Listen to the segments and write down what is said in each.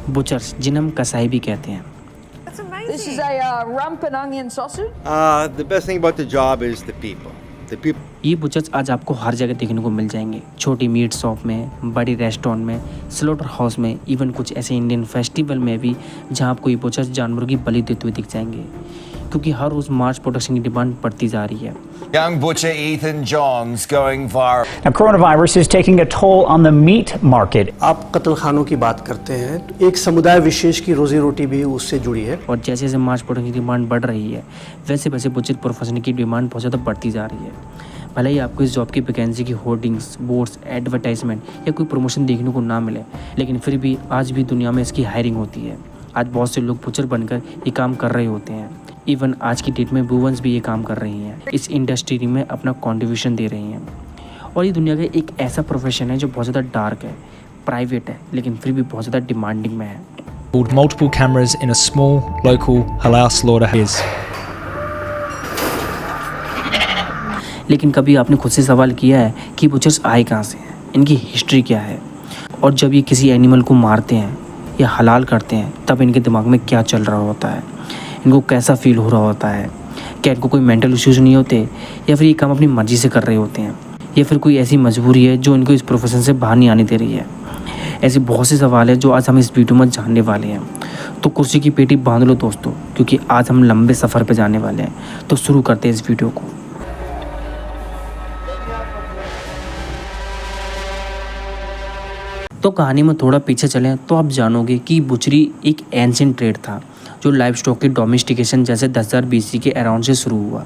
Butchers, जिन्हें हम कसाई भी कहते हैं। This is a rump and onion sausage. The best thing about the job is the people. The people. ये बुचर्स आज आपको हर जगह देखने को मिल जाएंगे, छोटी मीट शॉप में, बड़ी रेस्टोरेंट में, स्लॉटर हाउस में, इवन कुछ ऐसे इंडियन फेस्टिवल में भी जहाँ आपको ये बुचर्स जानवरों की बलि देते हुए दिख जाएंगे, क्योंकि हर रोज़ मांस प्रोडक्शन की डिमांड बढ़ती जा रही है। Young butcher Ethan Johns going viral. Now, coronavirus is taking a toll on the meat market. आप कत्ल खानों की बात करते हैं, एक समुदाय विशेष की रोजी रोटी भी उससे जुड़ी है। और जैसे जैसे मांस प्रोडक्शन की डिमांड बढ़ रही है, वैसे वैसे बुचर प्रोफेशन की डिमांड बहुत ज़्यादा बढ़ती जा रही है। भले ही आपको इस जॉब की वैकेंसी की होर्डिंग्स, बोर्ड्स, एडवर्टाइजमेंट या कोई प्रमोशन देखने को ना मिले, लेकिन फिर भी आज भी दुनिया में इसकी हायरिंग होती है। आज बहुत से लोग बुचर बनकर ये काम कर रहे होते हैं। इवन आज की डेट में वुमेन्स भी ये काम कर रही हैं, इस इंडस्ट्री में अपना कॉन्ट्रीब्यूशन दे रही हैं। और ये दुनिया का एक ऐसा प्रोफेशन है जो बहुत ज़्यादा डार्क है, प्राइवेट है, लेकिन फिर भी बहुत ज़्यादा डिमांडिंग में है। Multiple cameras in a small local halal slaughterhouse. लेकिन कभी आपने खुद से सवाल किया है कि बुचर्स आए कहाँ से हैं, इनकी हिस्ट्री क्या है, और जब ये किसी एनिमल को मारते हैं या हलाल करते हैं तब इनके दिमाग में क्या चल रहा होता है, इनको कैसा फील हो रहा होता है, क्या इनको कोई मेंटल इश्यूज़ नहीं होते, या फिर ये काम अपनी मर्ज़ी से कर रहे होते हैं, या फिर कोई ऐसी मजबूरी है जो इनको इस प्रोफेशन से बाहर नहीं आने दे रही है। ऐसे बहुत से सवाल हैं जो आज हम इस वीडियो में जानने वाले हैं। तो कुर्सी की पेटी बांध लो दोस्तों, क्योंकि आज हम लंबे सफ़र पर जाने वाले हैं। तो शुरू करते हैं इस वीडियो को। तो कहानी में थोड़ा पीछे चलें तो आप जानोगे कि बुचरी एक एंशिएंट ट्रेड था जो लाइव स्टॉक की डोमेस्टिकेशन जैसे 10,000 BC के अराउंड से शुरू हुआ,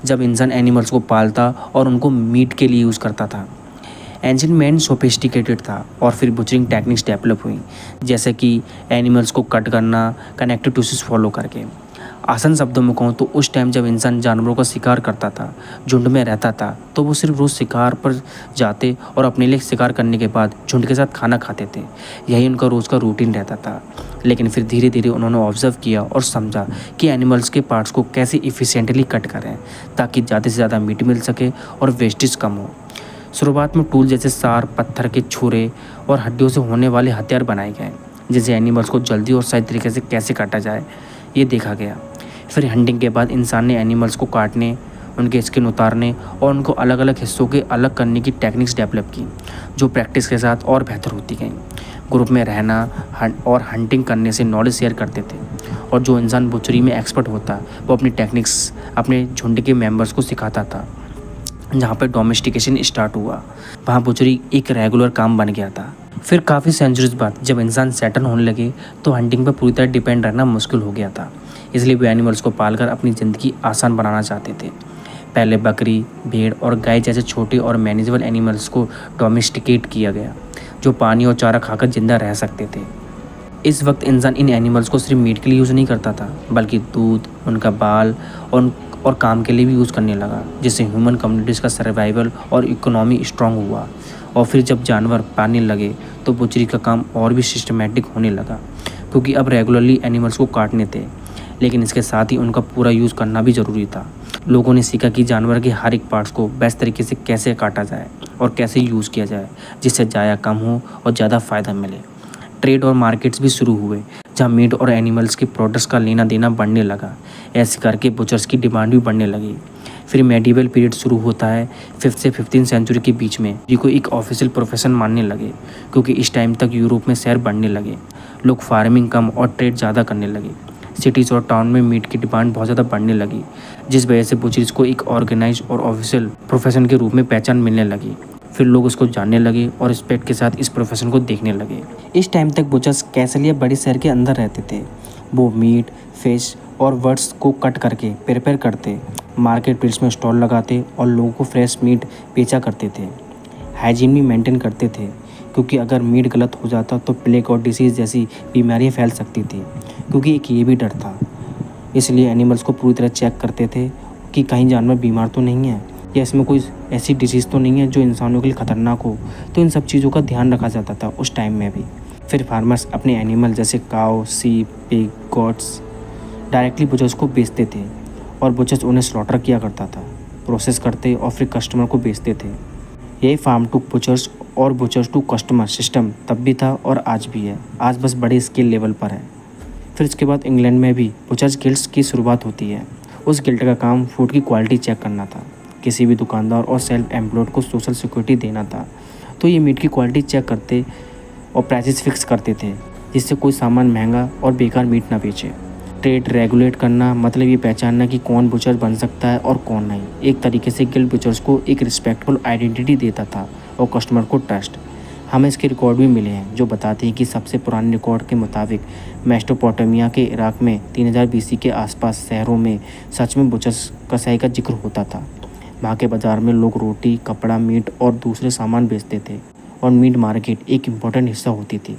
जब इंसान एनिमल्स को पालता और उनको मीट के लिए यूज़ करता था। एंशिएंट मैन सोफिस्टिकेटेड था और फिर बुचरिंग टेक्निक्स डेवलप हुई, जैसे कि एनिमल्स को कट करना कनेक्टिव टिश्यूज फॉलो करके। आसान शब्दों में कहूँ तो उस टाइम जब इंसान जानवरों का शिकार करता था, झुंड में रहता था, तो वो सिर्फ रोज़ शिकार पर जाते और अपने लिए शिकार करने के बाद झुंड के साथ खाना खाते थे। यही उनका रोज़ का रूटीन रहता था। लेकिन फिर धीरे धीरे उन्होंने ऑब्जर्व किया और समझा कि एनिमल्स के पार्ट्स को कैसे इफ़िशिएंटली कट करें ताकि ज़्यादा से ज़्यादा मीट मिल सके और वेस्टेज कम हो। शुरुआत में टूल जैसे सार, पत्थर के छुरे और हड्डियों से होने वाले हथियार बनाए गए, जिससे एनिमल्स को जल्दी और सही तरीके से कैसे काटा जाए ये देखा गया। फिर हंटिंग के बाद इंसान ने एनिमल्स को काटने, उनके स्किन उतारने और उनको अलग अलग हिस्सों के अलग करने की टेक्निक्स डेवलप की, जो प्रैक्टिस के साथ और बेहतर होती गई। ग्रुप में रहना और हंटिंग करने से नॉलेज शेयर करते थे, और जो इंसान बुचरी में एक्सपर्ट होता वो अपनी टेक्निक्स अपने झुंड के मेंबर्स को सिखाता था। जहाँ पर डोमेस्टिकेशन स्टार्ट हुआ वहाँ बुचरी एक रेगुलर काम बन गया था। फिर काफ़ी सेंचुरीज बाद जब इंसान सेटल होने लगे तो हंटिंग पर पूरी तरह डिपेंड रहना मुश्किल हो गया था, इसलिए वे एनिमल्स को पालकर अपनी ज़िंदगी आसान बनाना चाहते थे। पहले बकरी, भेड़ और गाय जैसे छोटे और मैनेजेबल एनिमल्स को डोमेस्टिकेट किया गया, जो पानी और चारा खाकर जिंदा रह सकते थे। इस वक्त इंसान इन एनिमल्स को सिर्फ मीट के लिए यूज़ नहीं करता था, बल्कि दूध, उनका बाल और काम के लिए भी यूज़ करने लगा, जिससे ह्यूमन कम्युनिटीज़ का सर्वाइवल और इकोनॉमी स्ट्रॉन्ग हुआ। और फिर जब जानवर पाने लगे तो बुचरी का काम और भी सिस्टमेटिक होने लगा, क्योंकि अब रेगुलरली एनिमल्स को काटने थे, लेकिन इसके साथ ही उनका पूरा यूज़ करना भी ज़रूरी था। लोगों ने सीखा कि जानवर के हर एक पार्ट्स को बेस्ट तरीके से कैसे काटा जाए और कैसे यूज़ किया जाए, जिससे ज़ाया कम हो और ज़्यादा फ़ायदा मिले। ट्रेड और मार्केट्स भी शुरू हुए, जहाँ मीट और एनिमल्स के प्रोडक्ट्स का लेना देना बढ़ने लगा। ऐसे करके बुचर्स की डिमांड भी बढ़ने लगी। फिर मेडिवल पीरियड शुरू होता है 5th से 15th सेंचुरी के बीच में, जिसको एक ऑफिशियल प्रोफेशन मानने लगे, क्योंकि इस टाइम तक यूरोप में शहर बढ़ने लगे, लोग फार्मिंग कम और ट्रेड ज़्यादा करने लगे। सिटीज़ और टाउन में मीट की डिमांड बहुत ज़्यादा बढ़ने लगी, जिस वजह से बुचरीज को एक ऑर्गेनाइज और ऑफिशियल प्रोफेशन के रूप में पहचान मिलने लगी। फिर लोग उसको जानने लगे और रिस्पेक्ट के साथ इस प्रोफेशन को देखने लगे। इस टाइम तक बुचर्स कैसल या बड़े शहर के अंदर रहते थे। वो मीट, फिश और बर्ड्स को कट करके प्रिपेयर करते, मार्केट प्लेस में स्टॉल लगाते और लोगों को फ्रेश मीट बेचा करते थे। हाइजीन भी मेंटेन करते थे, क्योंकि अगर मीट गलत हो जाता तो प्लेग और डिसीज़ जैसी बीमारियां फैल सकती थी, क्योंकि एक ये भी डर था। इसलिए एनिमल्स को पूरी तरह चेक करते थे कि कहीं जानवर बीमार तो नहीं है, या इसमें कोई ऐसी डिसीज़ तो नहीं है जो इंसानों के लिए ख़तरनाक हो। तो इन सब चीज़ों का ध्यान रखा जाता था उस टाइम में भी। फिर फार्मर्स अपने एनिमल जैसे काऊ, सीप, पिग, गॉट्स डायरेक्टली बुचर्स को बेचते थे, और बुचर्स उन्हें स्लॉटर किया करता था, प्रोसेस करते और फिर कस्टमर को बेचते थे। यही फार्म टू बुचर्स और बुचर्स टू कस्टमर सिस्टम तब भी था और आज भी है, आज बस बड़े स्केल लेवल पर है। फिर इसके बाद इंग्लैंड में भी बुचर्स गिल्ड्स की शुरुआत होती है। उस गिल्ड का काम फूड की क्वालिटी चेक करना था, किसी भी दुकानदार और सेल्फ एम्प्लॉयड को सोशल सिक्योरिटी देना था। तो ये मीट की क्वालिटी चेक करते और प्राइसेस फिक्स करते थे, जिससे कोई सामान महंगा और बेकार मीट ना बेचे। ट्रेड रेगुलेट करना मतलब ये पहचानना कि कौन बुचर बन सकता है और कौन नहीं। एक तरीके से गिल्ड बुचर्स को एक रिस्पेक्टफुल आइडेंटिटी देता था और कस्टमर को ट्रस्ट। हमें इसके रिकॉर्ड भी मिले हैं जो बताते हैं कि सबसे पुराने रिकॉर्ड के मुताबिक मेसोपोटामिया के इराक में 3000 BC के आसपास शहरों में सच में बुचर्स कसाई का जिक्र होता था। वहाँ के बाज़ार में लोग रोटी, कपड़ा, मीट और दूसरे सामान बेचते थे और मीट मार्केट एक इम्पोर्टेंट हिस्सा होती थी।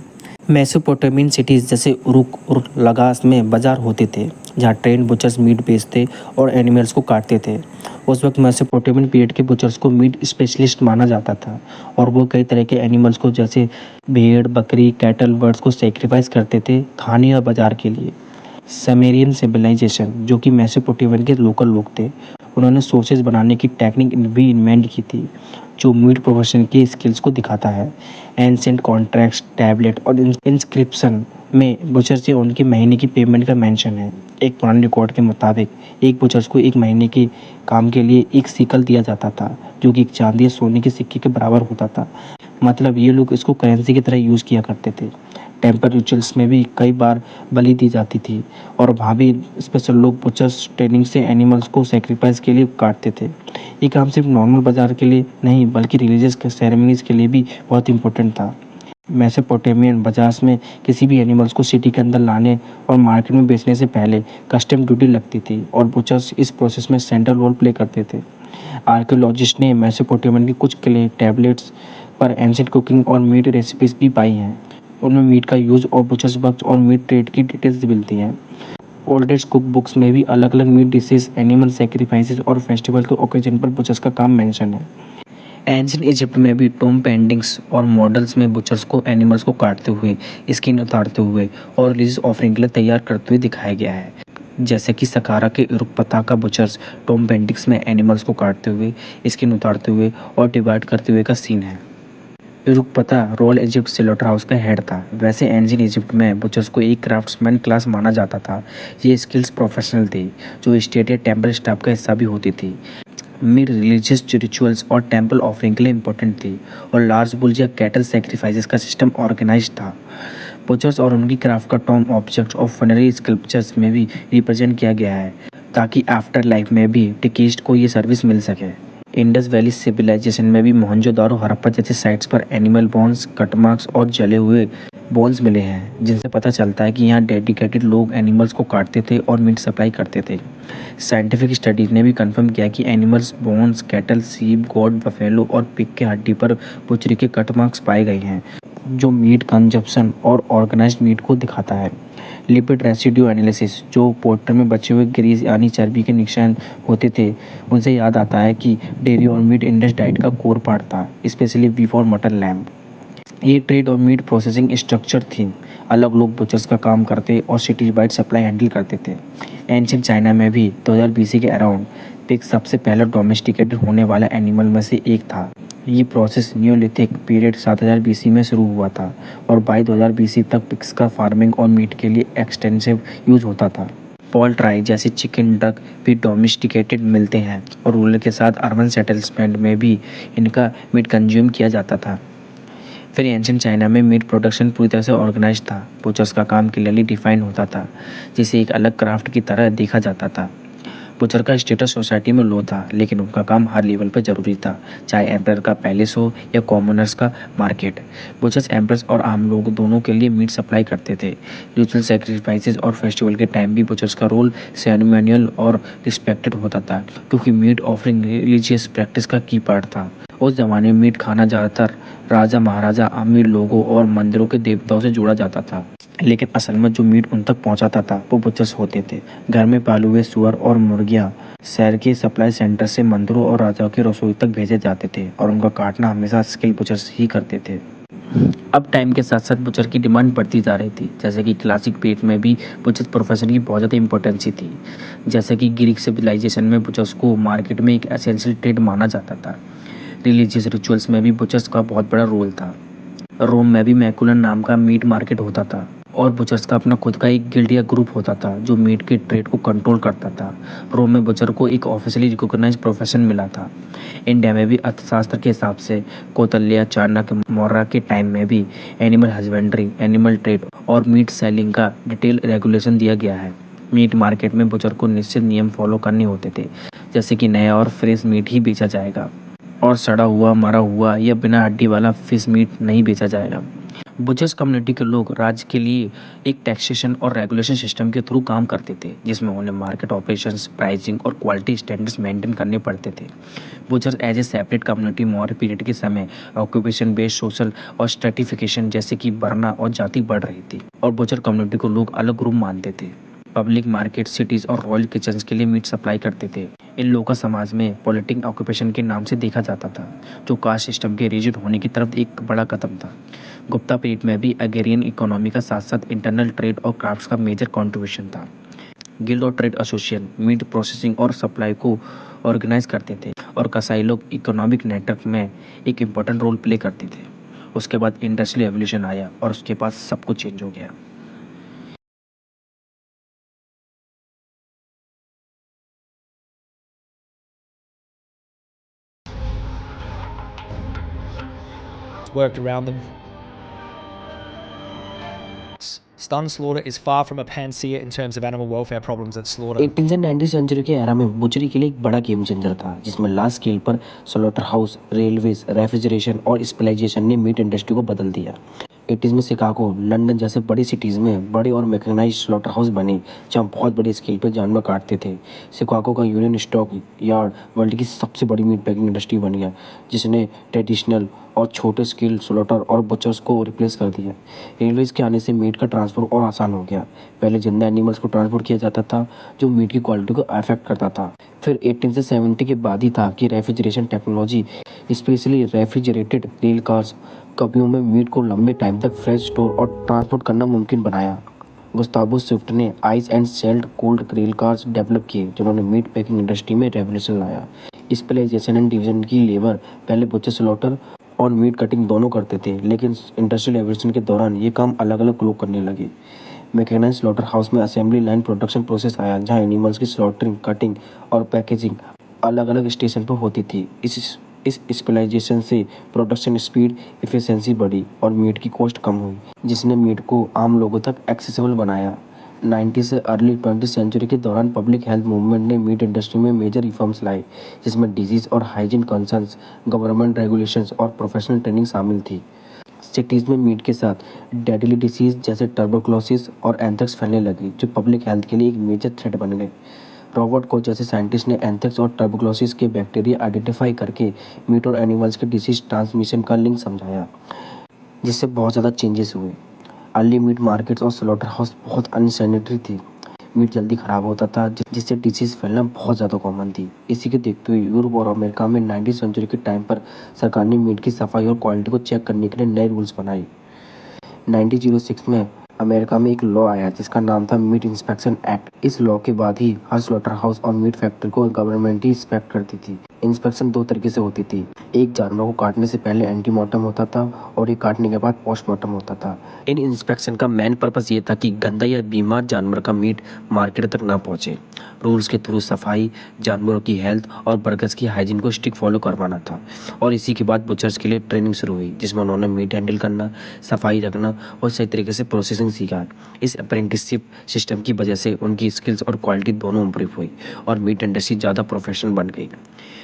मेसोपोटामियन सिटीज़ जैसे उरुक और लगास में बाज़ार होते थे जहाँ ट्रेंड बुचर्स मीट बेचते और एनिमल्स को काटते थे। उस वक्त मेसोपोटामियन पीरियड के बुचर्स को मीट स्पेशलिस्ट माना जाता था और वो कई तरह के एनिमल्स को जैसे भेड़, बकरी, कैटल, बर्ड्स को सेक्रीफाइस करते थे खाने और बाज़ार के लिए। समेरियन सिविलाइजेशन जो कि मेसोपोटामिया के लोकल लोग थे, उन्होंने सॉसेज बनाने की टेक्निक भी इन्वेंट की थी जो मीट प्रोफेशन की स्किल्स को दिखाता है। एंशिएंट कॉन्ट्रैक्ट्स, टैबलेट और इंस्क्रिप्शन में बुचर से उनके महीने की पेमेंट का मेंशन है। एक पुराने रिकॉर्ड के मुताबिक एक बुचर्स को एक महीने के काम के लिए एक सिकल दिया जाता था जो कि एक चांदी या सोने के सिक्के के बराबर होता था। मतलब ये लोग इसको करेंसी की तरह यूज़ किया करते थे। टेम्पल रिचुअल्स में भी कई बार बलि दी जाती थी और वहाँ भी स्पेशल लोग बुचर्स ट्रेनिंग से एनिमल्स को सेक्रीफाइस के लिए काटते थे। ये काम सिर्फ नॉर्मल बाज़ार के लिए नहीं बल्कि रिलीजियस सेरेमनीज़ के लिए भी बहुत इंपॉर्टेंट था। मेसोपोटामियन बाजार में किसी भी एनिमल्स को सिटी के अंदर लाने और मार्केट में बेचने से पहले कस्टम ड्यूटी लगती थी और बुचर्स इस प्रोसेस में सेंट्रल रोल प्ले करते थे। आर्कियोलॉजिस्ट ने मेसोपोटामियन की कुछ क्ले टैबलेट्स पर एंशिएंट कुकिंग और मीट रेसिपीज भी पाई हैं। उनमें मीट का यूज़ और बुचर्स वर्क्स और मीट ट्रेड की डिटेल्स मिलती हैं। ओल्डेस्ट कुक बुक्स में भी अलग अलग मीट डिशेज, एनिमल सेक्रीफाइसेस और फेस्टिवल के ओकेजन पर बुचर्स का काम मेंशन है। एंशिएंट इजिप्ट में भी टॉम पेंटिंग्स और मॉडल्स में बुचर्स को एनिमल्स को काटते हुए, स्किन उतारते हुए और रिलीजियस ऑफरिंग के लिए तैयार करते हुए दिखाया गया है। जैसे कि सकारा के उरुकपता का बुचर्स टॉम पेंटिंग्स में एनिमल्स को काटते हुए, स्किन उतारते हुए और डिवाइड करते हुए का सीन है। उरुकपता रॉयल इजिप्ट स्लॉटर हाउस का हेड था। वैसे एंशिएंट इजिप्ट में बुचर्स को एक क्राफ्ट्समैन क्लास माना जाता था। ये स्किल्स प्रोफेशनल थे जो स्टेट या टेम्पल स्टाफ का हिस्सा भी होती थी। मीट रिलीजियस रिचुअल्स और टेम्पल ऑफरिंग के लिए इंपॉर्टेंट थी और लार्ज बुल या कैटल सेक्रीफाइसेस का सिस्टम ऑर्गेनाइज था। बुचर्स और उनकी क्राफ्ट का टॉम ऑब्जेक्ट्स और फनरी स्कल्पचर्स में भी रिप्रेजेंट किया गया है ताकि आफ्टर लाइफ में भी टिकीस्ट को ये सर्विस मिल सके। इंडस वैली सिविलाइजेशन में भी मोहनजोदारो, हड़प्पा जैसे साइट्स पर एनिमल बोन्स, कट मार्क्स और जले हुए बोन्स मिले हैं जिनसे पता चलता है कि यहाँ डेडिकेटेड लोग एनिमल्स को काटते थे और मीट सप्लाई करते थे। साइंटिफिक स्टडीज ने भी कंफर्म किया कि एनिमल्स बोन्स, कैटल, सीप, गोट, बफेलो और पिग के हड्डी पर बुचरी के कट मार्क्स पाए गए हैं जो मीट कंजप्शन और ऑर्गेनाइज्ड मीट को दिखाता है। लिपिड रेसिड्यू एनालिसिस जो पोर्टर में बचे हुए ग्रीस यानी चर्बी के निशान होते थे उनसे याद आता है कि डेयरी और मीट इंडस डाइट का कोर पार्ट था, स्पेशली बीफ और मटन, लैम्ब। ये ट्रेड और मीट प्रोसेसिंग स्ट्रक्चर थी। अलग लोग बुचर्स का काम करते और सिटी वाइड सप्लाई हैंडल करते थे। एंशिएंट चाइना में भी 2000 BC के अराउंड पिग सबसे पहला डोमेस्टिकेटेड होने वाला एनिमल में से एक था। ये प्रोसेस न्यूलिथिक पीरियड 7000 BC में शुरू हुआ था और बाई 2000 BC तक पिग्स का फार्मिंग और मीट के लिए एक्सटेंसिव यूज होता था। पोल्ट्री जैसे चिकन, डक भी डोमेस्टिकेटेड मिलते हैं और रूरल के साथ अर्बन सेटलमेंट में भी इनका मीट कंज्यूम किया जाता था। फिर एंशिएंट चाइना में मीट प्रोडक्शन पूरी तरह से ऑर्गेनाइज था। बुचर्स का काम क्लियरली डिफाइन होता था जिसे एक अलग क्राफ्ट की तरह देखा जाता था। बुचर का स्टेटस सोसाइटी में लो था लेकिन उनका काम हर लेवल पर जरूरी था, चाहे एम्परर का पैलेस हो या कॉमनर्स का मार्केट। बुचर्स एम्परर्स और आम लोग दोनों के लिए मीट सप्लाई करते थे। रिचुअल सैक्रिफाइसेस और फेस्टिवल के टाइम भी बुचर्स का रोल सेरेमोनियल और रिस्पेक्टेड होता था क्योंकि मीट ऑफरिंग रिलीजियस प्रैक्टिस का की पार्ट था। उस जमाने में मीट खाना ज़्यादातर राजा, महाराजा, अमीर लोगों और मंदिरों के देवताओं से जोड़ा जाता था, लेकिन असल में जो मीट उन तक पहुंचाता था वो बुचर्स होते थे। घर में पाले हुए सुअर और मुर्गियां शहर के सप्लाई सेंटर से मंदिरों और राजाओं की रसोई तक भेजे जाते थे और उनका काटना हमेशा स्किल बुचर्स ही करते थे। अब टाइम के साथ साथ बुचर की डिमांड बढ़ती जा रही थी, जैसे कि क्लासिक पीरियड में भी बुचर प्रोफेशन की बहुत ज़्यादा इंपॉर्टेंस थी। जैसे कि ग्रीक सिविलाइजेशन में बुचर्स को मार्केट में एक एसेंशियल ट्रेड माना जाता था। रिलीजियस रिचुअल्स में भी बुचर्स का बहुत बड़ा रोल था। रोम में भी मैकुलन नाम का मीट मार्केट होता था और बुचर्स का अपना खुद का एक गिल्ड या ग्रुप होता था जो मीट के ट्रेड को कंट्रोल करता था। रोम में बुचर को एक ऑफिशियली रिकॉग्नाइज प्रोफेशन मिला था। इंडिया में भी अर्थशास्त्र के हिसाब से कौतल्या, चाणक्य, मौर्य के टाइम में भी एनिमल हस्बेंड्री, एनिमल ट्रेड और मीट सेलिंग का डिटेल रेगुलेशन दिया गया है। मीट मार्केट में बुचर को निश्चित नियम फॉलो करने होते थे, जैसे कि नया और फ्रेश मीट ही बेचा जाएगा और सड़ा हुआ, मरा हुआ या बिना हड्डी वाला फिश मीट नहीं बेचा जाएगा। बुचर्स कम्युनिटी के लोग राज्य के लिए एक टैक्सेशन और रेगुलेशन सिस्टम के थ्रू काम करते थे, जिसमें उन्हें मार्केट ऑपरेशंस, प्राइसिंग और क्वालिटी स्टैंडर्ड्स मेंटेन करने पड़ते थे। Butchers as a separate community Maurya period के समय ऑक्यूपेशन बेस्ड सोशल और स्ट्रेटिफिकेशन जैसे कि वर्ना और जाति बढ़ रही थी और बुचर कम्युनिटी को लोग अलग ग्रुप मानते थे। पब्लिक मार्केट, सिटीज और रॉयल किचन्स के लिए मीट सप्लाई करते थे। इन लोगों का समाज में पॉलिटिक ऑक्यूपेशन के नाम से देखा जाता था, जो कास्ट सिस्टम के रिजिड होने की तरफ एक बड़ा कदम था। गुप्ता पीरियड में भी अग्रेरियन इकोनॉमी का साथ साथ इंटरनल ट्रेड और क्राफ्ट्स का मेजर कंट्रीब्यूशन था। गिल्ड और ट्रेड एसोसिएशन मीट प्रोसेसिंग और सप्लाई को ऑर्गेनाइज करते थे और कसाई लोग इकोनॉमिक नेटवर्क में एक इम्पोर्टेंट रोल प्ले करते थे। उसके बाद इंडस्ट्रियल एवोल्यूशन आया और उसके बाद सब कुछ चेंज हो गया। Worked around them. Stun slaughter is far from a panacea in terms of animal welfare problems at slaughter. 18th से 19th सेंचुरी के एरा में बुचरी के लिए एक बड़ा गेम चेंजर था, जिसमें लार्ज स्केल पर स्लॉटर हाउस, रेलवेज, रेफ्रिजरेशन और स्पेशलाइजेशन ने मीट इंडस्ट्री को बदल दिया। 80s में शिकागो, लंदन जैसे बड़ी सिटीज़ में बड़े और मैकेनाइज्ड स्लॉटर हाउस बने, जहाँ बहुत बड़ी स्केल पर जानवर काटते थे। शिकागो का यूनियन स्टॉक यार्ड वर्ल्ड की सबसे बड़ी मीट पैकिंग इंडस्ट्री बन गया, जिसने ट्रेडिशनल और छोटे स्केल स्लॉटर और बचर्स को रिप्लेस कर दिया। रेलवेज के आने से मीट का ट्रांसपोर्ट और आसान हो गया। पहले जिंदा एनिमल्स को ट्रांसपोर्ट किया जाता था, जो मीट की क्वालिटी को अफेक्ट करता था। फिर 18 से 70 के बाद ही था कि refrigeration technology, specially refrigerated rail cars, कपियों में मीट को लंबे टाइम तक फ्रेश स्टोर और ट्रांसपोर्ट करना मुमकिन बनाया। गुस्तावो स्विफ्ट ने ice and sailed cold rail cars develop किए, जिन्होंने मीट पैकिंग इंडस्ट्री में रेवोल्यूशन लाया। स्पेशलाइजेशन एंड डिवीजन की लेबर पहले बुचर, स्लॉटर और मीट कटिंग दोनों करते थे, लेकिन इंडस्ट्रियल एवोल्यूशन के दौरान ये काम अलग अलग लोग करने लगे। मैकेनाइज्ड स्लॉटर हाउस में असेंबली लाइन प्रोडक्शन प्रोसेस आया, जहाँ एनिमल्स की स्लॉटरिंग, कटिंग और पैकेजिंग अलग अलग स्टेशन पर होती थी। इस स्पेशलाइजेशन से प्रोडक्शन स्पीड, एफिशिएंसी बढ़ी और मीट की कॉस्ट कम हुई, जिसने मीट को आम लोगों तक एक्सेसिबल बनाया। 90 से अर्ली 20 सेंचुरी के दौरान पब्लिक हेल्थ मूवमेंट ने मीट इंडस्ट्री में मेजर रिफॉर्म्स लाए, जिसमें डिजीज़ और हाइजीन कंसर्न्स, गवर्नमेंट रेगुलेशंस और प्रोफेशनल ट्रेनिंग शामिल थी। सिटीज़ में मीट के साथ डेडली डिसीज़ जैसे टर्बोक्लोसिस और एंथ्रेक्स फैलने लगी, जो पब्लिक हेल्थ के लिए एक मेजर थ्रेट बन गए। रॉबर्ट कोच जैसे साइंटिस्ट ने एंथ्रेक्स और टर्बोक्लोसिस के बैक्टीरिया आइडेंटिफाई करके मीट और एनिमल्स के डिसीज ट्रांसमिशन का लिंक समझाया, जिससे बहुत ज़्यादा चेंजेस हुए। अर्ली मीट मार्केट्स और स्लॉटर हाउस बहुत अनसैनिटरी थी। मीट जल्दी ख़राब होता था, जिससे डिसीज़ फैलना बहुत ज़्यादा कॉमन थी। इसी के देखते हुए यूरोप और अमेरिका में 19वीं सेंचुरी के टाइम पर सरकार ने मीट की सफाई और क्वालिटी को चेक करने के लिए नए रूल्स बनाए। 1906 में अमेरिका में एक लॉ आया, जिसका नाम था मीट इंस्पेक्शन एक्ट। इस लॉ के बाद ही हर स्लॉटर हाउस और मीट फैक्ट्री को गवर्नमेंट ही इंस्पेक्ट करती थी। इंस्पेक्शन दो तरीके से होती थी, एक जानवर को काटने से पहले एंटीमॉर्टम होता था और एक काटने के बाद पोस्टमार्टम होता था। इन इंस्पेक्शन का मेन पर्पस ये था कि गंदा या बीमार जानवर का मीट मार्केट तक ना पहुंचे। रूल्स के थ्रू सफाई, जानवरों की हेल्थ और वर्कर्स की हाइजीन को स्ट्रिक्ट फॉलो करवाना था। और इसी के बाद बुचर्स के लिए ट्रेनिंग शुरू हुई, जिसमें उन्होंने मीट हैंडल करना, सफाई रखना और सही तरीके से प्रोसेसिंग सीखा। इस अप्रेंटिसशिप सिस्टम की वजह से उनकी स्किल्स और क्वालिटी दोनों इंप्रूव हुई और मीट इंडस्ट्री ज़्यादा प्रोफेशनल बन गई।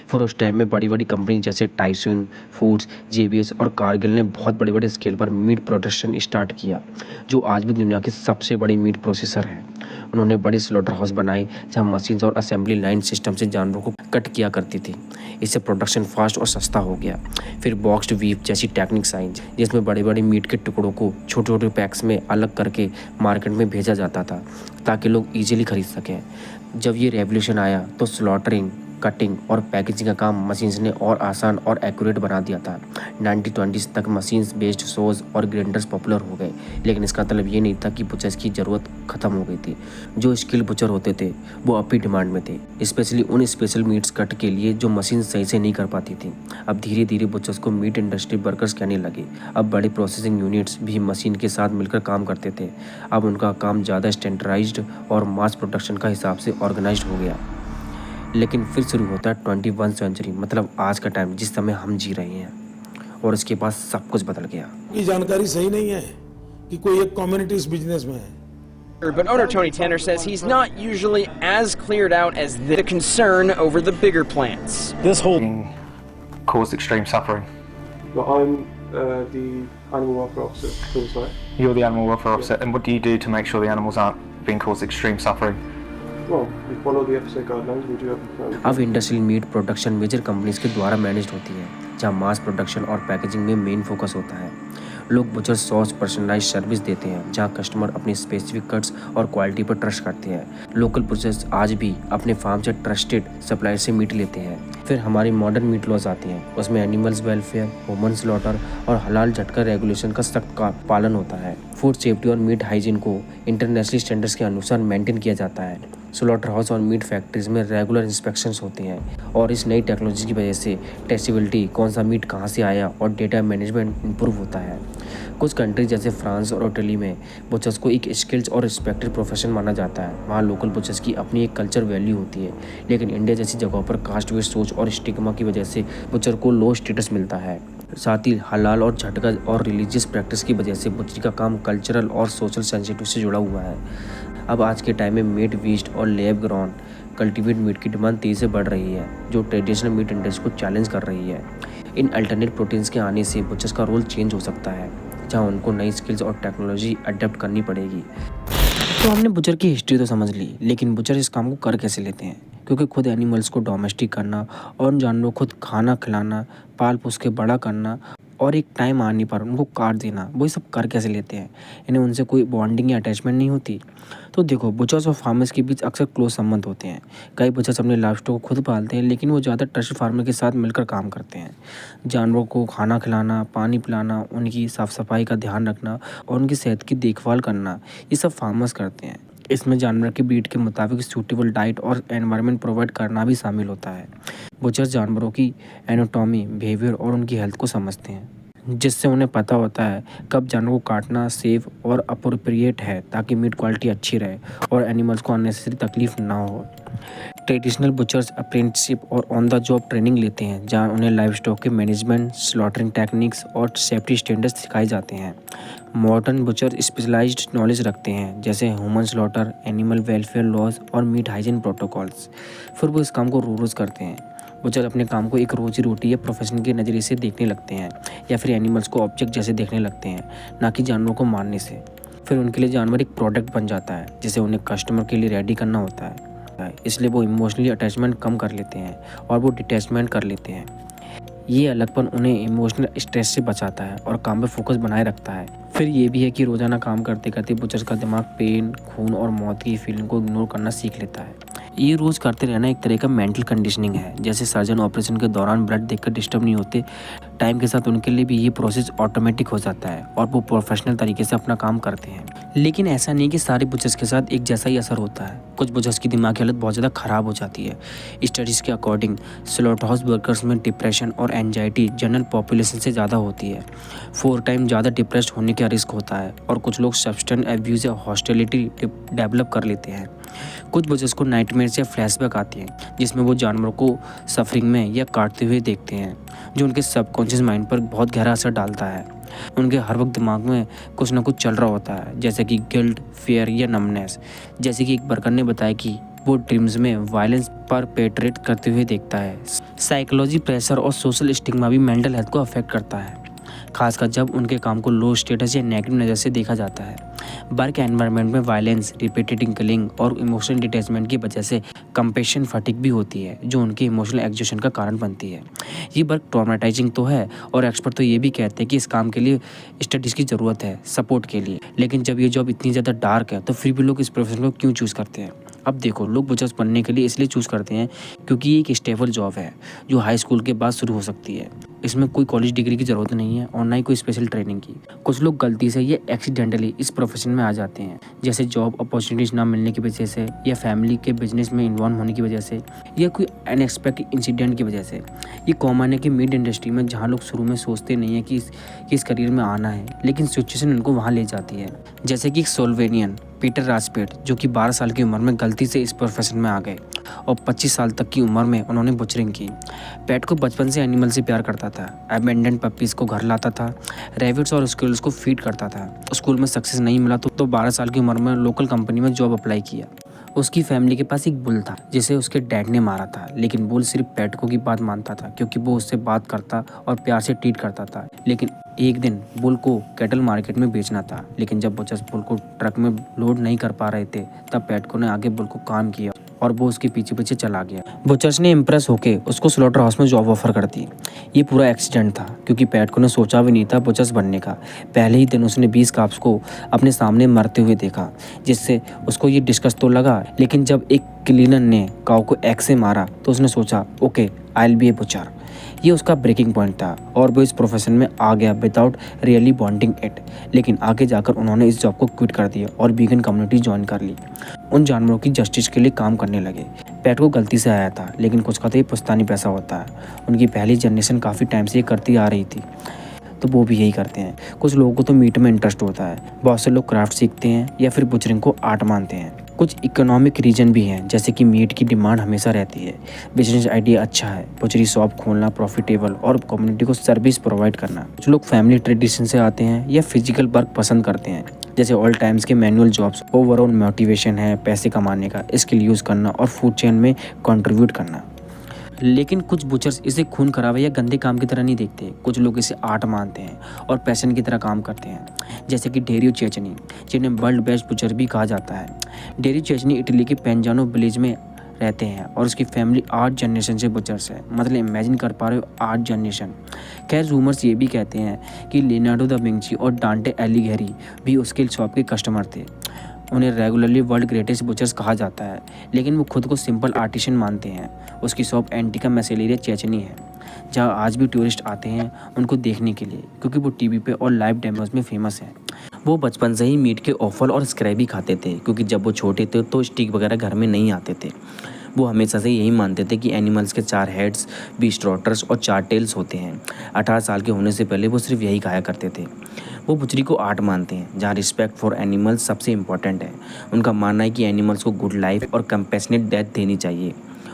फिर उस टाइम में बड़ी बड़ी कंपनी जैसे टाइसन फूड्स, जेबीएस और कारगिल ने बहुत बड़े बड़े स्केल पर मीट प्रोडक्शन स्टार्ट किया, जो आज भी दुनिया के सबसे बड़ी मीट प्रोसेसर हैं। उन्होंने बड़े स्लॉटर हाउस बनाए, जहाँ मशीन्स और असेंबली लाइन सिस्टम से जानवरों को कट किया करती थी। इससे प्रोडक्शन फास्ट और सस्ता हो गया। फिर बॉक्स्ड बीफ जैसी टेक्निक्स आई, जिसमें बड़े बड़े मीट के टुकड़ों को छोटे छोटे पैक्स में अलग करके मार्केट में भेजा जाता था, ताकि लोग ईजिली खरीद सकें। जब ये रेवोल्यूशन आया तो स्लॉटरिंग, कटिंग और पैकेजिंग का काम मशीन्स ने और आसान और एक्यूरेट बना दिया था। 1920s तक मशीन्स बेस्ड सोज और ग्राइंडर्स पॉपुलर हो गए, लेकिन इसका मतलब ये नहीं था कि बुचर्स की ज़रूरत ख़त्म हो गई थी। जो स्किल बुचर होते थे वो अब भी डिमांड में थे, स्पेशली उन स्पेशल मीट्स कट के लिए जो मशीन सही से नहीं कर पाती थी। अब धीरे धीरे बुचर्स को मीट इंडस्ट्री वर्कर्स कहने लगे। अब बड़े प्रोसेसिंग यूनिट्स भी मशीन के साथ मिलकर काम करते थे। अब उनका काम ज़्यादा स्टैंडर्डाइज्ड और मास प्रोडक्शन का हिसाब से ऑर्गेनाइज्ड हो गया। लेकिन फिर शुरू होता है 21 सेंचुरी, मतलब आज का टाइम जिस समय हम जी रहे हैं, और इसके बाद सब कुछ बदल गया। ये जानकारी सही नहीं है कि कोई एक कम्युनिटी इस बिजनेस में है। But owner Tony Tanner says he's not usually as cleared out as the concern over the bigger plants. This whole caused extreme suffering. Well, I'm the animal welfare officer for the site. You're the animal welfare officer, and what do you do to make sure the animals aren't being caused extreme suffering? Well, we follow the FSA guidelines. We do have अब industrial meat production major companies के द्वारा manage होती है, जहाँ mass production और packaging में main focus होता है। लोग बुचर सॉस पर्सनलाइज सर्विस देते हैं, जहाँ कस्टमर अपने स्पेसिफिक कट्स और क्वालिटी पर ट्रस्ट करते हैं। लोकल बुचर्स आज भी अपने फार्म से ट्रस्टेड सप्लायर से मीट लेते हैं। फिर हमारी मॉडर्न मीट लॉज आती हैं, उसमें एनिमल्स वेलफेयर, ह्यूमन स्लॉटर और हलाल झटका रेगुलेशन का सख्त का पालन होता है। फूड सेफ्टी और मीट हाइजीन को इंटरनेशनल स्टैंडर्ड्स के अनुसार मेंटेन किया जाता है। स्लॉटर हाउस और मीट फैक्ट्रीज में रेगुलर इंस्पेक्शंस होते हैं, और इस नई टेक्नोलॉजी की वजह से टेस्टेबिलिटी, कौन सा मीट कहाँ से आया, और डेटा मैनेजमेंट इंप्रूव होता है। कुछ कंट्रीज जैसे फ्रांस और इटली में बुचर्स को एक स्किल्स और रिस्पेक्टेड प्रोफेशन माना जाता है। वहाँ लोकल बुचर्स की अपनी एक कल्चर वैल्यू होती है, लेकिन इंडिया जैसी जगहों पर कास्ट बेस्ड सोच और स्टिग्मा की वजह से बुचर को लो स्टेटस मिलता है। साथ ही हलाल और झटका और रिलीजियस प्रैक्टिस की वजह से बुचरी का काम कल्चरल और सोशल सेंसिटिव से जुड़ा हुआ है। अब आज के टाइम में मीट वेस्ट और लैब ग्राउंड कल्टीवेट मीट की डिमांड तेज़ी से बढ़ रही है, जो ट्रेडिशनल मीट इंडस्ट्री को चैलेंज कर रही है। इन अल्टरनेट प्रोटीन्स के आने से बुचर्स का रोल चेंज हो सकता है, जहां उनको नई स्किल्स और टेक्नोलॉजी अडेप्ट करनी पड़ेगी। तो हमने बुचर की हिस्ट्री तो समझ ली, लेकिन बुचर इस काम को कर कैसे लेते हैं? क्योंकि खुद एनिमल्स को डोमेस्टिक करना और उन जानवरों को खुद खाना खिलाना, पाल पोस के बड़ा करना और एक टाइम आने पर उनको काट देना, वही सब कर कैसे लेते हैं? इन्हें उनसे कोई बॉन्डिंग या अटैचमेंट नहीं होती? तो देखो, बुचर्स और फार्मर्स के बीच अक्सर क्लोज संबंध होते हैं। कई बुचर्स अपने लाइफ स्टॉक को खुद पालते हैं, लेकिन वो ज़्यादा ट्रस्ट फार्मर के साथ मिलकर काम करते हैं। जानवरों को खाना खिलाना, पानी पिलाना, उनकी साफ़ सफाई का ध्यान रखना और उनकी सेहत की देखभाल करना, ये सब फार्मर्स करते हैं। इसमें जानवर के ब्रीड के मुताबिक सूटेबल डाइट और एनवायरनमेंट प्रोवाइड करना भी शामिल होता है। बुचर्स जानवरों की एनाटॉमी, बिहेवियर और उनकी हेल्थ को समझते हैं, जिससे उन्हें पता होता है कब जानवर को काटना सेफ और अप्रोप्रिएट है, ताकि मीट क्वालिटी अच्छी रहे और एनिमल्स को अननेसेसरी तकलीफ ना हो। ट्रेडिशनल बुचर्स अप्रेंटिसशिप और ऑन द जॉब ट्रेनिंग लेते हैं, जहां उन्हें लाइव स्टॉक के मैनेजमेंट, स्लॉटरिंग टेक्निक्स और सेफ्टी स्टैंडर्ड्स सिखाए जाते हैं। मॉडर्न बुचर स्पेशलाइज्ड नॉलेज रखते हैं, जैसे humane slaughter, animal welfare laws और मीट हाइजीन प्रोटोकॉल्स। फिर वो इस काम को रोज़ करते हैं। बुचर अपने काम को एक रोजी रोटी या प्रोफेशन के नज़रिए से देखने लगते हैं, या फिर एनिमल्स को ऑब्जेक्ट जैसे देखने लगते हैं, ना कि जानवरों को मारने से। फिर उनके लिए जानवर एक प्रोडक्ट बन जाता है, जिसे उन्हें कस्टमर के लिए रेडी करना होता है। इसलिए वो इमोशनली अटैचमेंट कम कर लेते हैं और वो डिटैचमेंट कर लेते हैं। ये अलगपन उन्हें इमोशनल स्ट्रेस से बचाता है और काम पे फोकस बनाए रखता है। फिर ये भी है कि रोज़ाना काम करते करते बुचर्स का दिमाग पेन, खून और मौत की फीलिंग को इग्नोर करना सीख लेता है। ये रोज़ करते रहना एक तरह का मेंटल कंडीशनिंग है। जैसे सर्जन ऑपरेशन के दौरान ब्लड देखकर डिस्टर्ब नहीं होते, टाइम के साथ उनके लिए भी ये प्रोसेस ऑटोमेटिक हो जाता है और वो प्रोफेशनल तरीके से अपना काम करते हैं। लेकिन ऐसा नहीं कि सारे बुचर्स के साथ एक जैसा ही असर होता है। कुछ बुचर्स की दिमागी हालत बहुत ज़्यादा ख़राब हो जाती है। स्टडीज़ के अकॉर्डिंग स्लॉटर हाउस वर्कर्स में डिप्रेशन और एंजाइटी जनरल पॉपुलेशन से ज़्यादा होती है। 4 टाइम ज़्यादा डिप्रेस्ड होने का रिस्क होता है, और कुछ लोग सब्सटेंस एब्यूज या हॉस्टिलिटी डेवलप कर लेते हैं। कुछ बुचर्स को नाइटमेयर्स या फ्लैशबैक आती हैं, जिसमें वो जानवरों को सफरिंग में या काटते हुए देखते हैं, जो उनके सबकॉन्शियस माइंड पर बहुत गहरा असर डालता है। उनके हर वक्त दिमाग में कुछ ना कुछ चल रहा होता है, जैसे कि गिल्ट, फियर या नमनेस। जैसे कि एक वर्कर ने बताया कि वो ड्रीम्स में वायलेंस परपेट्रेट करते हुए देखता है। साइकोलॉजी, प्रेशर और सोशल स्टिग्मा भी मेंटल हेल्थ को अफेक्ट करता है, खासकर जब उनके काम को लो स्टेटस या नेगेटिव नज़र से देखा जाता है। वर्क एनवायरनमेंट में वायलेंस, रिपीटेटिंग किलिंग और इमोशनल डिटैचमेंट की वजह से कंपेशन फटीग भी होती है, जो उनके इमोशनल एग्जॉशन का कारण बनती है। ये वर्क ट्रॉमेटाइजिंग तो है, और एक्सपर्ट तो ये भी कहते हैं कि इस काम के लिए स्टडीज़ की ज़रूरत है, सपोर्ट के लिए। लेकिन जब ये जॉब इतनी ज़्यादा डार्क है, तो फिर भी लोग इस प्रोफेशन को क्यों चूज़ करते हैं? अब देखो, लोग बुचर्स बनने के लिए इसलिए चूज़ करते हैं क्योंकि ये एक स्टेबल जॉब है जो हाई स्कूल के बाद शुरू हो सकती है। इसमें कोई कॉलेज डिग्री की ज़रूरत नहीं है और ना ही कोई स्पेशल ट्रेनिंग की। कुछ लोग गलती से या एक्सीडेंटली इस प्रोफेशन में आ जाते हैं, जैसे जॉब अपॉर्चुनिटीज़ ना मिलने की वजह से, या फैमिली के बिजनेस में इन्वॉल्व होने की वजह से, या कोई अनएक्सपेक्टेड इंसिडेंट की वजह से। ये कॉमन है कि मीट इंडस्ट्री में जहाँ लोग शुरू में सोचते नहीं है कि इस करियर में आना है, लेकिन सिचुएशन उनको वहाँ ले जाती है। जैसे कि सोल्वेनियन पीटर राजपेट, जो कि 12 साल की उम्र में गलती से इस प्रोफेशन में आ गए और 25 साल तक की उम्र में उन्होंने बुचरिंग की। पैट को बचपन से एनिमल से प्यार करता था। अबेंडेंट पपीज़ को घर लाता था, रैबिट्स और स्क्विरल्स को फीड करता था। स्कूल में सक्सेस नहीं मिला तो 12 साल की उम्र में लोकल कंपनी में जॉब अप्लाई किया। उसकी फैमिली के पास एक बुल था जिसे उसके डैड ने मारा था, लेकिन बुल सिर्फ पैटको की बात मानता था क्योंकि वो उससे बात करता और प्यार से ट्रीट करता था। लेकिन एक दिन बुल को कैटल मार्केट में बेचना था, लेकिन जब बुचर्स बुल को ट्रक में लोड नहीं कर पा रहे थे तब पैटको ने आगे बुल को काम किया और वो उसके पीछे पीछे चला गया। बुचर्स ने इम्प्रेस होके उसको स्लॉटर हाउस में जॉब ऑफर कर दी। ये पूरा एक्सीडेंट था क्योंकि पैटको ने सोचा भी नहीं था बुचर्स बनने का। पहले ही दिन उसने 20 काप्स को अपने सामने मरते हुए देखा, जिससे उसको ये डिस्कस तो लगा, लेकिन जब एक क्लीनर ने काऊ को एक्स से मारा तो उसने सोचा okay I will be A butcher. ये उसका ब्रेकिंग पॉइंट था और वो इस प्रोफेशन में आ गया विदाउट रियली वांटिंग इट। लेकिन आगे जाकर उन्होंने इस जॉब को क्विट कर दिया और वीगन कम्युनिटी ज्वाइन कर ली। उन जानवरों की जस्टिस के लिए काम करने लगे। पैट को गलती से आया था, लेकिन कुछ कहते ही पुश्तानी पैसा होता है। उनकी पहली जनरेशन काफ़ी टाइम से ये करती आ रही थी, तो वो भी यही करते हैं। कुछ लोगों को तो मीट में इंटरेस्ट होता है, बहुत से लोग क्राफ्ट सीखते हैं या फिर बुचरिंग को आर्ट मानते हैं। कुछ इकोनॉमिक रीजन भी हैं, जैसे कि मीट की डिमांड हमेशा रहती है, बिजनेस आइडिया अच्छा है, बुचरी शॉप खोलना प्रॉफिटेबल और कम्युनिटी को सर्विस प्रोवाइड करना। कुछ लोग फैमिली ट्रेडिशन से आते हैं या फिजिकल वर्क पसंद करते हैं, जैसे ऑल टाइम्स के मैनुअल जॉब्स। ओवरऑल मोटिवेशन है पैसे कमाने का, स्किल यूज़ करना और फूड चेन में कंट्रीब्यूट करना। लेकिन कुछ बुचर्स इसे खून खराबे या गंदे काम की तरह नहीं देखते। कुछ लोग इसे आर्ट मानते हैं और पैशन की तरह काम करते हैं, जैसे कि डेरियो चेचनी, जिन्हें वर्ल्ड बेस्ट बुचर भी कहा जाता है। डेरियो चेचनी इटली के पेंजानो विलेज में रहते हैं और उसकी फैमिली 8 जनरेशन से बुचर्स है। मतलब इमेजिन कर पा रहे हो 8 जनरेशन। खैर रूमर्स ये भी कहते हैं कि लियोनार्डो दा विंची और डांटे एलिघेरी भी उसके शॉप के कस्टमर थे। उन्हें रेगुलरली वर्ल्ड ग्रेटेस्ट बुचर्स कहा जाता है, लेकिन वो खुद को सिंपल आर्टिशन मानते हैं। उसकी शॉप एंटिका मैसेलेरिया चेचनी है, जहाँ आज भी टूरिस्ट आते हैं उनको देखने के लिए, क्योंकि वो टीवी पे और लाइव डेमोज में फेमस है। वो बचपन से ही मीट के ऑफल और स्क्रैबी खाते थे, क्योंकि जब वो छोटे थे तो स्टिक वगैरह घर में नहीं आते थे। वो हमेशा से यही मानते थे कि एनिमल्स के 4 हेड्स, 20 रॉटर्स और 4 टेल्स होते हैं। 18 साल के होने से पहले वो सिर्फ यही खाया करते थे। वो बुचरी को आर्ट मानते हैं, जहाँ रिस्पेक्ट फॉर एनिमल्स सबसे इम्पॉर्टेंट है। उनका मानना है कि एनिमल्स को गुड लाइफ और कंपैशनेट डेथ देनी चाहिए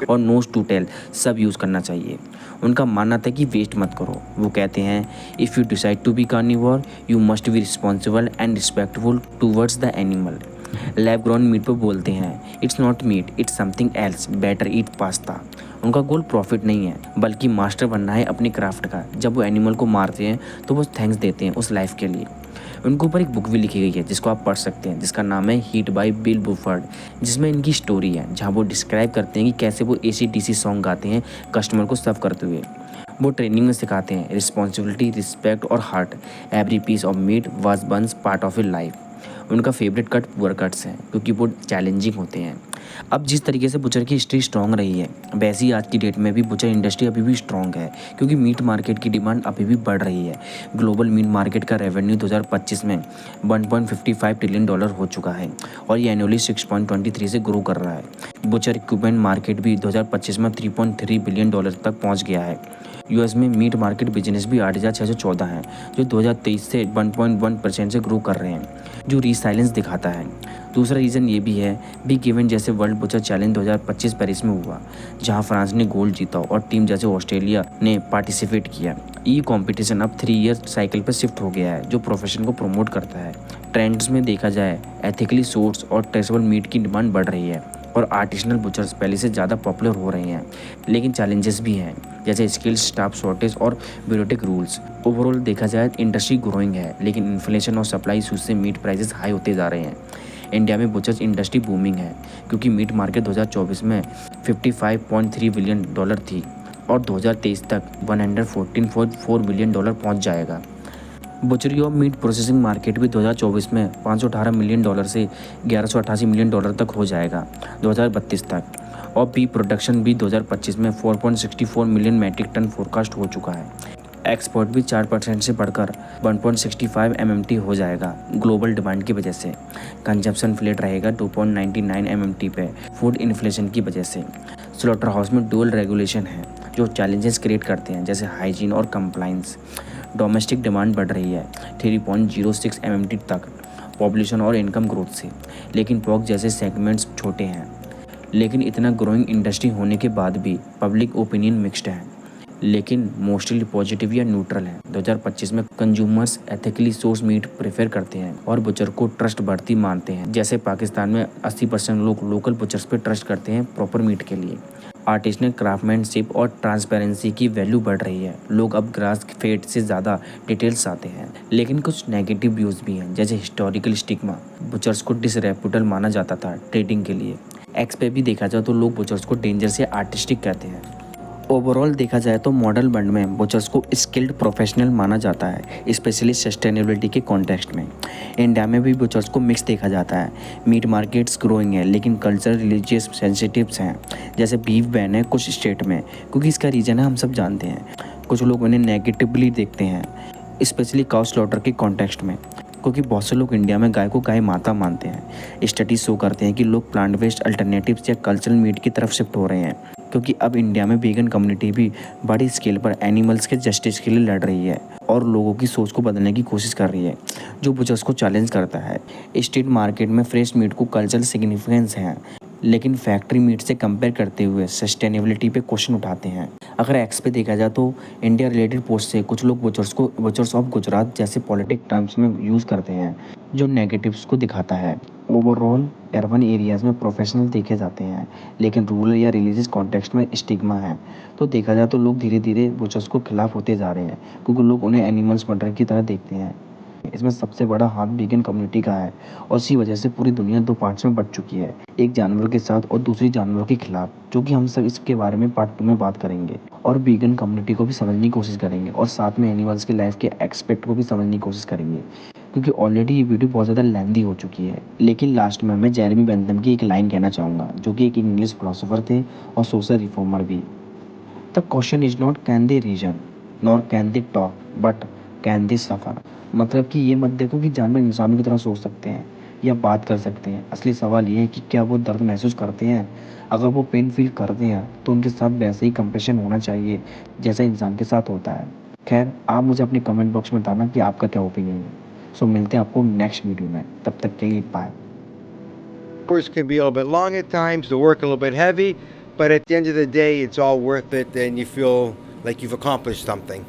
और नोज टू टेल सब यूज़ करना चाहिए। उनका मानना था कि वेस्ट मत करो। वो कहते हैं if you decide to be carnivore you must be responsible and respectful towards the animal. Lab grown meat पर बोलते हैं it's not meat, it's something else, better eat pasta. उनका गोल प्रॉफिट नहीं है, बल्कि मास्टर बनना है अपने क्राफ्ट का। जब वो एनिमल को मारते हैं तो वो थैंक्स देते हैं उस लाइफ के लिए। उनके ऊपर एक बुक भी लिखी गई है जिसको आप पढ़ सकते हैं, जिसका नाम है हीट बाय बिल बुफर्ड, जिसमें इनकी स्टोरी है, जहाँ वो डिस्क्राइब करते हैं कि कैसे वो AC/DC सॉन्ग गाते हैं कस्टमर को सर्व करते हुए। वो ट्रेनिंग में सिखाते हैं रिस्पॉन्सिबिलिटी, रिस्पेक्ट और heart. Every piece of meat was once part of a life. उनका फेवरेट कट पुअर कट्स हैं, क्योंकि वो चैलेंजिंग होते हैं। अब जिस तरीके से बुचर की हिस्ट्री स्ट्रॉन्ग रही है, वैसे ही आज की डेट में भी बुचर इंडस्ट्री अभी भी स्ट्रॉन्ग है, क्योंकि मीट मार्केट की डिमांड अभी भी बढ़ रही है। ग्लोबल मीट मार्केट का रेवेन्यू 2025 में $1.55 ट्रिलियन हो चुका है और ये एनुअली 6.23 से ग्रो कर रहा है। बुचर इक्विपमेंट मार्केट भी 2025 में $3.3 बिलियन तक पहुँच गया है। US में मीट मार्केट बिजनेस भी 8,614 है, जो 2023 से 1.1% से ग्रो कर रहे हैं, जो रीसाइलेंस दिखाता है। दूसरा रीज़न ये भी है बिग इवेंट जैसे वर्ल्ड बुचर चैलेंज 2025 पेरिस में हुआ, जहां फ्रांस ने गोल्ड जीता और टीम जैसे ऑस्ट्रेलिया ने पार्टिसिपेट किया। ये कंपटीशन अब 3 ईयर साइकिल पर शिफ्ट हो गया है, जो प्रोफेशन को प्रमोट करता है। ट्रेंड्स में देखा जाए एथिकली सोर्स और ट्रेसेबल मीट की डिमांड बढ़ रही है और आर्टिसनल बुचर्स पहले से ज़्यादा पॉपुलर हो रहे हैं, लेकिन चैलेंजेस भी हैं, जैसे स्किल, स्टाफ शॉर्टेज और ब्यूरोक्रेटिक रूल्स। ओवरऑल देखा जाए इंडस्ट्री ग्रोइंग है, लेकिन इन्फ्लेशन और सप्लाई इशूज से मीट प्राइसेस हाई होते जा रहे हैं। इंडिया में बुचर्स इंडस्ट्री बूमिंग है, क्योंकि मीट मार्केट 2024 में $55.3 बिलियन थी और 2023 तक $114.4 बिलियन पहुंच जाएगा। बुचरी और मीट प्रोसेसिंग मार्केट भी 2024 में $518 मिलियन से $1188 मिलियन तक हो जाएगा 2032 तक, और बीफ प्रोडक्शन भी 2025 में 4.64 मिलियन मैट्रिक टन फोरकास्ट हो चुका है। एक्सपोर्ट भी 4% से बढ़कर 1.65 MMT हो जाएगा ग्लोबल डिमांड की वजह से। कंजप्शन फ्लेट रहेगा 2.99 MMT पे फूड इन्फ्लेशन की वजह से। स्लॉटर हाउस में डुअल रेगुलेशन है जो चैलेंजेस क्रिएट करते हैं, जैसे हाइजीन और कंप्लाइंस। डोमेस्टिक डिमांड बढ़ रही है 3.06 MMT तक पॉपुलेशन और इनकम ग्रोथ से, लेकिन पॉक जैसे सेगमेंट्स छोटे हैं। लेकिन इतना ग्रोइंग इंडस्ट्री होने के बाद भी पब्लिक ओपिनियन मिक्स्ड है, लेकिन मोस्टली पॉजिटिव या न्यूट्रल है। 2025 में consumers ethically source meat prefer करते हैं और बुचर को ट्रस्ट बढ़ती मानते हैं। जैसे पाकिस्तान में 80% लोग लोकल बुचर्स पे ट्रस्ट करते हैं प्रॉपर मीट के लिए। आर्टिसनल क्राफ्टमैनशिप और ट्रांसपेरेंसी की वैल्यू बढ़ रही है। लोग अब ग्रास फेड से ज़्यादा डिटेल्स आते हैं, लेकिन कुछ नेगेटिव व्यूज़ भी हैं, जैसे हिस्टोरिकल स्टिग्मा। बुचर्स को डिसरेप्यूटल माना जाता था ट्रेडिंग के लिए। एक्स पे भी देखा जाए तो लोग बुचर्स को डेंजर से आर्टिस्टिक कहते हैं। ओवरऑल देखा जाए तो मॉडल वर्ल्ड में बुचर्स को स्किल्ड प्रोफेशनल माना जाता है, स्पेशली सस्टेनेबिलिटी के कॉन्टेक्स्ट में। इंडिया में भी बुचर्स को मिक्स देखा जाता है। मीट मार्केट्स ग्रोइंग है, लेकिन कल्चर रिलीजियस सेंसिटिव्स हैं, जैसे बीफ बैन है कुछ स्टेट में, क्योंकि इसका रीज़न है हम सब जानते हैं। कुछ लोग उन्हें नेगेटिवली देखते हैं, स्पेशली काउ स्लॉटर के कॉन्टेक्स्ट में, क्योंकि बहुत से लोग इंडिया में गाय को गाय माता मानते हैं। स्टडीज शो करते हैं कि लोग प्लांट बेस्ड अल्टरनेटिव्स या कल्चरल मीट की तरफ शिफ्ट हो रहे हैं, क्योंकि अब इंडिया में वीगन कम्युनिटी भी बड़ी स्केल पर एनिमल्स के जस्टिस के लिए लड़ रही है और लोगों की सोच को बदलने की कोशिश कर रही है, जो बुचर्स को चैलेंज करता है। स्ट्रीट मार्केट में फ्रेश मीट को कल्चरल सिग्निफिकेंस है, लेकिन फैक्ट्री मीट से कंपेयर करते हुए सस्टेनेबिलिटी पे क्वेश्चन उठाते हैं। अगर एक्स पे देखा जाए तो इंडिया रिलेटेड पोस्ट से कुछ लोग बुचर्स ऑफ गुजरात जैसे पॉलिटिक टर्म्स में यूज़ करते हैं, जो नेगेटिव्स को दिखाता है। ओवरऑल अर्बन एरियाज़ में प्रोफेशनल देखे जाते हैं, लेकिन रूरल या रिलीजियस कॉन्टेक्स्ट में स्टिग्मा है। तो देखा जाए तो लोग धीरे धीरे बुचर्स को खिलाफ होते जा रहे हैं, क्योंकि लोग उन्हें एनिमल्स मर्डर की तरह देखते हैं। इसमें सबसे बड़ा हाथ वीगन कम्युनिटी का है, और इसी वजह से पूरी दुनिया दो पार्ट्स में बट चुकी है, एक जानवर के साथ और दूसरी जानवरों के खिलाफ, जो कि हम सब इसके बारे में पार्ट 2 में बात करेंगे और वीगन कम्युनिटी को भी समझने की कोशिश करेंगे, और साथ में एनिमल्स की लाइफ के एक्सपेक्ट को भी समझने की कोशिश करेंगे, क्योंकि ऑलरेडी ये वीडियो बहुत ज़्यादा लेंथी हो चुकी है। लेकिन लास्ट में मैं जेरेमी बेंथम की एक लाइन कहना चाहूँगा, जो कि एक इंग्लिश फिलोसोफर थे और सोशल रिफॉर्मर भी। The question is not can they reason nor can they talk, but can they suffer. मतलब कि ये मत देखो कि जानवर इंसानों की तरह सोच सकते हैं या बात कर सकते हैं। असली सवाल ये है कि क्या वो दर्द महसूस करते हैं। अगर वो पेन फील करते हैं तो उनके साथ वैसे ही कंपेशन होना चाहिए जैसा इंसान के साथ होता है। खैर, आप मुझे अपने कमेंट बॉक्स में बताना कि आपका क्या ओपिनियन है। सो मिलते हैं आपको नेक्स्ट वीडियो में, तब तक के लिए bye. Hours can be a little bit long at times, the work a little bit heavy, but at the end of the day, it's all worth it and you feel like you've accomplished something.